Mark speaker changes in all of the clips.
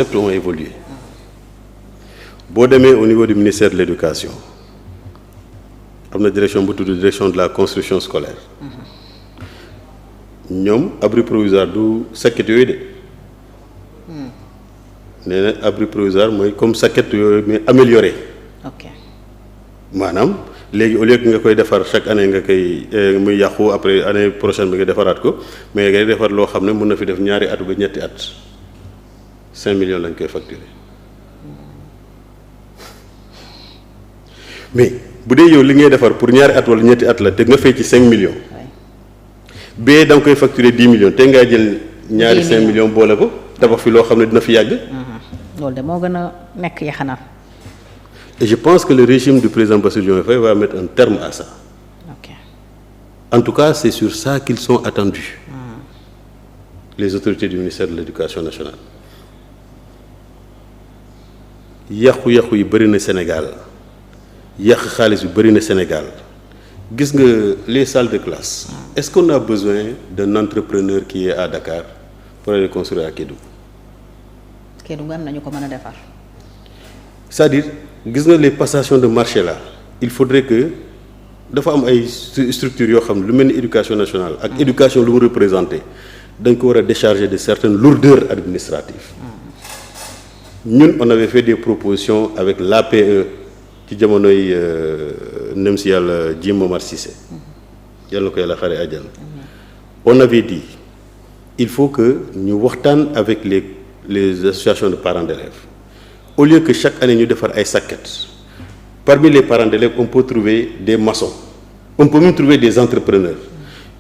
Speaker 1: concepts ont évolué boo demee au niveau du ministère de l'éducation am na direction bu tudd direction de la construction scolaire ñoom abri provisoire du saket yooyu de nee na abri provisoire mooy comme saket yooyu mais amélioré.
Speaker 2: ok
Speaker 1: maanaam léegi au lieu que nga koy defar chaque année nga koy muy yàqu après année prochaine bi nga defaraat ko mais ngay defar loo xam ne mën na fi def ñaari at ba ñetti at 5 millions lañ koy facturer mais bu dee yow li ngay defar pour ñaari at wala ñetti at la te nga fay ci 5 millions. bee da nga koy facturer 10 millions te ngaa jël ñaari 5 millions boole ko tabax fi loo xam ne dina fi yàgg.
Speaker 2: loolu de moo gën a nekk yaxanal.
Speaker 1: Et je pense que le régime du président Bassirou Diomaye Faye va mettre un terme à ça.
Speaker 2: Ok.
Speaker 1: En tout cas, c'est sur ça qu'ils sont attendus. Les autorités du ministère de l'Éducation nationale. yàqu-yàqu yi bëri na Sénégal yàq xaalis bi bëri na Sénégal gis nga les salles de classe. Est-ce qu'on a besoin d'un entrepreneur qui est à Dakar pour aller construire à Kédougou?
Speaker 2: Kédougou am nañu ko mën a defar.
Speaker 1: C'est-à-dire gis nga les passations de marché là il faudrait que dafa am ay structures yoo xam ne lu mel ni éducation nationale ak éducation lu mu représenté dañ ko war a décharger de certaines lourdeurs administratives. ñun on avait fait des propositions avec l'APE ci jamonoy nem si yàlla Jim Momar Cissé yàlla na ko yàlla xare àjjana. On avait dit il faut que ñu waxtaan avec les associations de parents d'élèves. Au lieu que chaque année ñu defar ay saquettes parmi les parents d'élèves on peut trouver des maçons on peut même trouver des entrepreneurs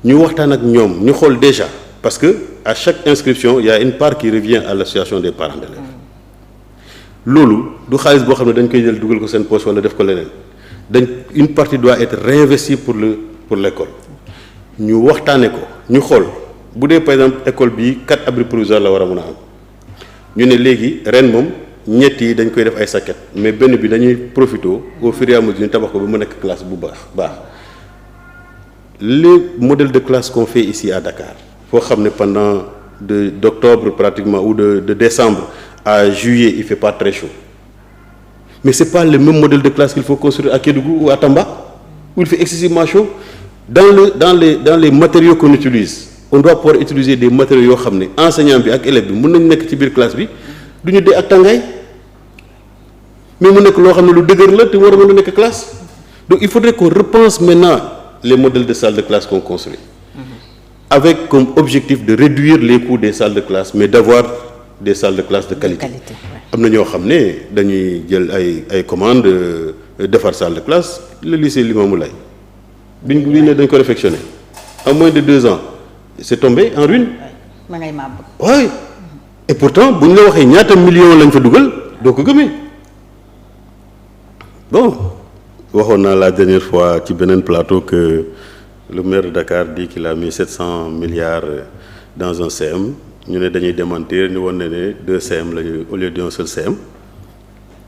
Speaker 1: ñu waxtaan ak ñoom ñu xool déjà parce que à chaque inscription il y a une part qui revient à l'association des parents d'élèves loolu du xaalis boo xam ne dañ koy jël dugal ko seen poche wala def ko leneen une partie doit être réinvestie pour l'école ñu waxtaane ko ñu xool bu dee par exemple école bi 4 abris provisoires la war a mën a am ñu ne léegi ren moom ñett yi dañ koy def ay saquettes mais benn bi dañuy profité au fur et à mesure ñu tabax ko ba mu nekk classe bu baax le modèle de classe qu'on fait ici à Dakar foo xam ne pendant d'octobre pratiquement ou de décembre à juillet il fait pas très chaud mais c'est pas le même modèle de classe qu'il faut construire à Kédougou ou à Tamba où il fait excessivement chaud dans les matériaux qu'on utilise on doit pouvoir utiliser des matériaux yoo xam ne enseignant bi ak élève bi mën nañ nekk ci biir classe bi du ñu dee ak tàngaay mais mu nekk loo xam ne lu dëgër la te war a mën a nekk classe donc il faudrait qu'on repense maintenant les modèles de salles de classe qu'on construit avec comme objectif de réduire les coûts des salles de classe mais d'avoir des salles de classe de qualité am na ñoo xam ne dañuy jël ay commandes defar salle de classe le lycée Limamoulaye biñ ne dañ ko réfectionné en moins de 2 ans c'est tombé en ruine.
Speaker 2: ma ngay màbb.
Speaker 1: oui et pourtant bu ñu la waxee ñaata millions lañ fa dugal doo ko gëmee bon waxoon naa la dernière fois ci beneen plateau que le maire de Dakar dit qu'il a mis 700 milliards dans un CM ñu ne dañuy démentir ñu woon ne 2 CM lañu au lieu d'un seul CM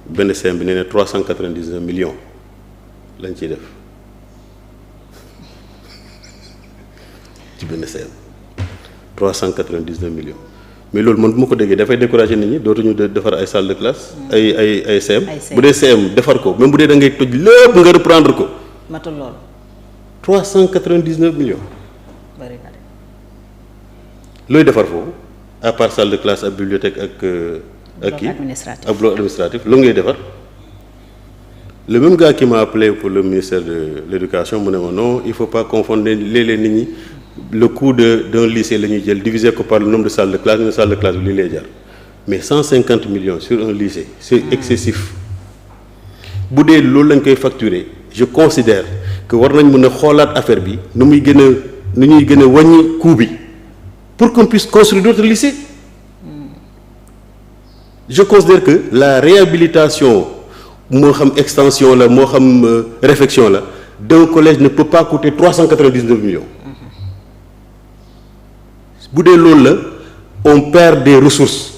Speaker 1: benn CM bi nee ne 399 millions lañ ciy def ci benn CM 399 millions mais loolu man bu ma ko déggee dafay décourager nit ñi dootuñu defar ay salle de classe ay CM bu dee CM defar ko même bu dee da ngay toj lépp nga reprendre ko
Speaker 2: matul loolu
Speaker 1: 399 millions
Speaker 2: bari na de
Speaker 1: looy defar foofu à part salle de classe ak bibliothèque ak kii ak bloc administratif loolu ngay defar le même gars qui m'a appelé pour le ministère de l'éducation mu ne ma non il faut pas confondre léeg-léeg nit ñi le coût d'un lycée la ñuy jël diviser ko par le nombre de salles de classe une salle de classe bi lii lay jar mais 150 millions sur un lycée c'est excessif bu dee loolu lañ koy facturer je considère que war nañ mën a xoolaat affaire bi nu ñuy gën a wàññi coût bi pour qu'on puisse construire d'autres lycées je considère que la réhabilitation moo xam extension la moo xam réfection la d'un collège ne peut pas coûter 399 millions bu dee loolu la on perd des ressources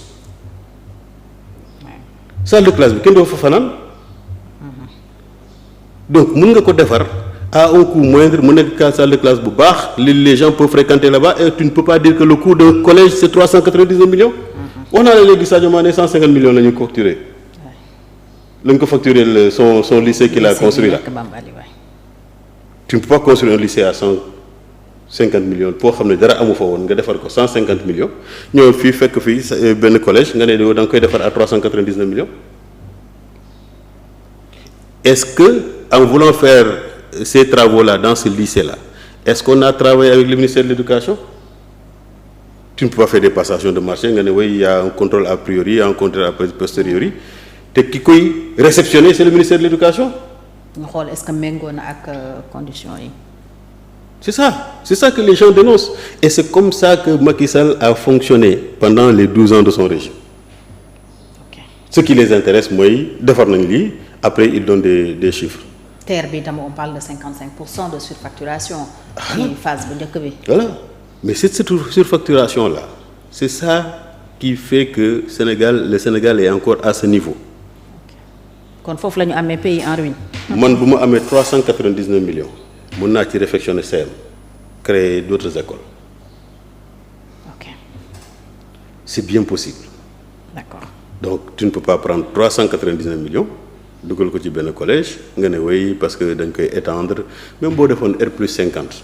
Speaker 1: salle de classe bi kenn doo fa fanaan donc mën nga ko defar à un coût moindre mu nekk salle de classe bu baax les gens peuvent fréquenter là-bas et tu ne peux pas dire que le coût d'un collège c'est 399 millions wax naa la léegi Sadio Mané 150 millions la ñu facturé. la ñu ko facturé son lycée qu'il a construit là. Tu ne peux pas construire un lycée à 150 millions boo xam ne dara amu fa woon nga defar ko 150 millions ñëw fii fekk fii benn collège nga ne da nga koy defar à 399 millions. Est-ce que en voulant faire ces travaux-là dans ce lycée-là est-ce qu'on a travaillé avec le ministère de l'Éducation? Tu ne peux pas faire des passations de marché nga ne oui il y a un contrôle a priori il y a un contrôle a posteriori te ki koy réceptionner c'est le ministère de l'Éducation.
Speaker 2: ñu xool est-ce que méngoo na ak conditions yi.
Speaker 1: C'est ça que les gens dénoncent et c'est comme ça que Macky Sall a fonctionné pendant les 12 ans de son régime.
Speaker 2: Okay.
Speaker 1: Ce qui les intéresse mooy defar nañ lii après ils donnent des chiffres.
Speaker 2: TER bi tam on parle de 55% de surfacturation. ci phase bu njëkk bi.
Speaker 1: Voilà mais cette surfacturation là c'est ça qui fait que le Sénégal est encore à ce niveau.
Speaker 2: kon foofu la ñu amee pays en ruine.
Speaker 1: man bu ma amee 399 millions mën naa ci réfectionner CM créer d'autres écoles.
Speaker 2: Ok.
Speaker 1: C'est bien possible.
Speaker 2: D'accord.
Speaker 1: Donc tu ne peux pas prendre 399 millions dugal ko ci benn collège nga ne oui parce que dañ koy étendre même boo defoon R+50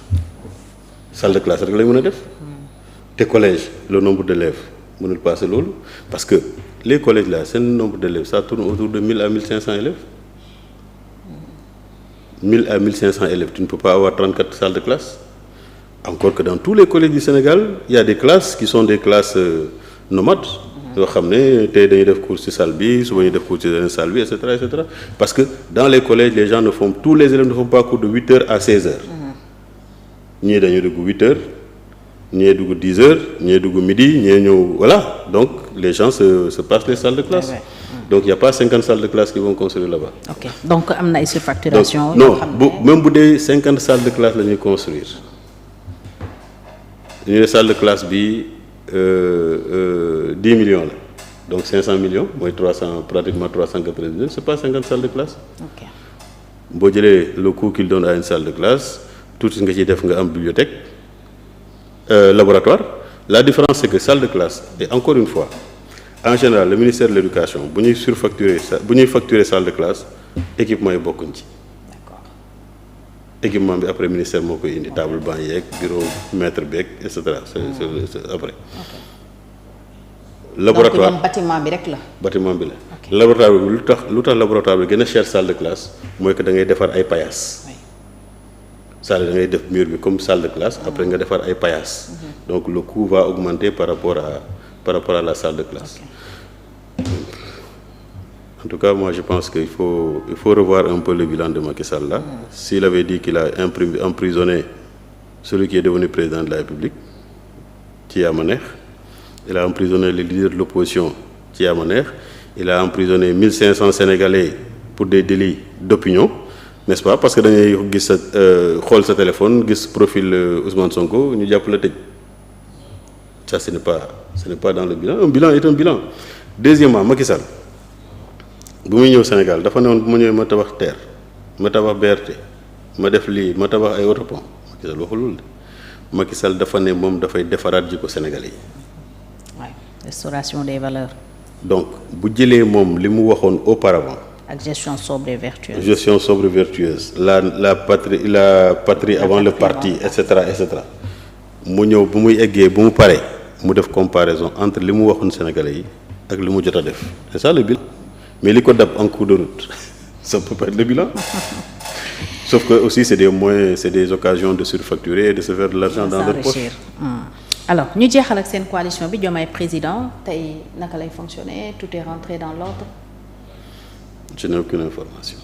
Speaker 1: salle de classe rek lay mën a def. te collège le nombre d'élèves mënul passer loolu parce que les collèges là seen nombre d'élèves ça tourne autour de 1000 à 1500 élèves. 1000 à 1500 élèves tu ne peux pas avoir 34 salles de classe encore que dans tous les collèges du Sénégal il y a des classes qui sont des classes nomades yoo xam ne tey dañuy def cours ci salle bi suba ñuy def cours ci beneen salle bi et cetera parce que dans les collèges les gens tous les élèves ne font pas cours de 8 heures à 16 heures ñii dañuy dugg 8 heures ñii dugg 10 heures ñii dugg midi ñii ñëw voilà donc les gens se passent les salles de classe. Ouais. Donc il n'y a pas 50 salles de classe qui vont construire là-bas. Ok
Speaker 2: donc am na ay surfacturation.
Speaker 1: non même bu dee 50 salles de classe la ñuy construire ñu ne salle de classe bi 10 millions la donc 500 millions mooy 300 pratiquement 399 c'est pas 50 salles de classe.
Speaker 2: Ok
Speaker 1: boo jëlee le coût qu'il donne à une salle de classe tout nga ciy def nga am bibliothèque laboratoire la différence c'est que salle de classe et encore une fois. En général le ministère de l'éducation bu ñuy facturer salle de classe équipement yi bokkuñ ci.
Speaker 2: D'accord.
Speaker 1: équipement bi après ministère moo koy indi table banc yeeg bureau maître beeg et cetera c'est après.
Speaker 2: Okay.
Speaker 1: laboratoire
Speaker 2: donc bâtiment bi rek la.
Speaker 1: bâtiment bi la. Okay. laboratoire bi lu tax laboratoire bi gën a cher salle de classe mooy que da ngay defar ay paillasse. Oui. salle da ngay def mur bi comme salle de classe après nga defar ay paillasse. Donc le coût va augmenter par rapport à la salle de classe. Okay. En tout cas, moi je pense qu'il faut revoir un peu le bilan de Macky Sall là. S'il avait dit qu'il a emprisonné celui qui est devenu président de la République, ci yaa ma neex. Il a emprisonné les leaders de l'opposition, ci yaa ma neex. Il a emprisonné 1500 Sénégalais pour des délits d'opinion, n'est-ce pas? Parce que dañuy gis sa xool sa téléphone, gis profil Ousmane Sonko, ñu jàpp la tëj. Ça ce n'est pas dans le bilan. Un bilan est un bilan. Deuxièmement, Macky Sall bu muy ñëw Sénégal dafa ne woon bu ma ñëwee ma tabax TER ma tabax BRT ma def lii ma tabax ay autopont Macky Sall waxul loolu de Macky Sall dafa ne moom dafay defaraat jikko Sénégalais yi.
Speaker 2: Ouais, restauration des valeurs.
Speaker 1: Donc bu jëlee moom li mu waxoon auparavant.
Speaker 2: ak gestion sobre et vertueuse.
Speaker 1: Gestion sobre et vertueuse la patrie avant le parti et cetera mu ñëw bu muy eggee bu mu paree mu def comparaison entre li mu waxoon Sénégalais yi ak li mu jot a def c'est ça le bilan. Mais li ko dab en cours de route ça peut pas être le bilan sauf que aussi c'est des moyens c'est des occasions de surfacturer et de se faire de l'argent dans leur poche.
Speaker 2: Alors ñu jeexal ak seen coalition bi Diomaye président tey naka lay fonctionner tout est rentré dans l'ordre.
Speaker 1: Je n'ai aucune information.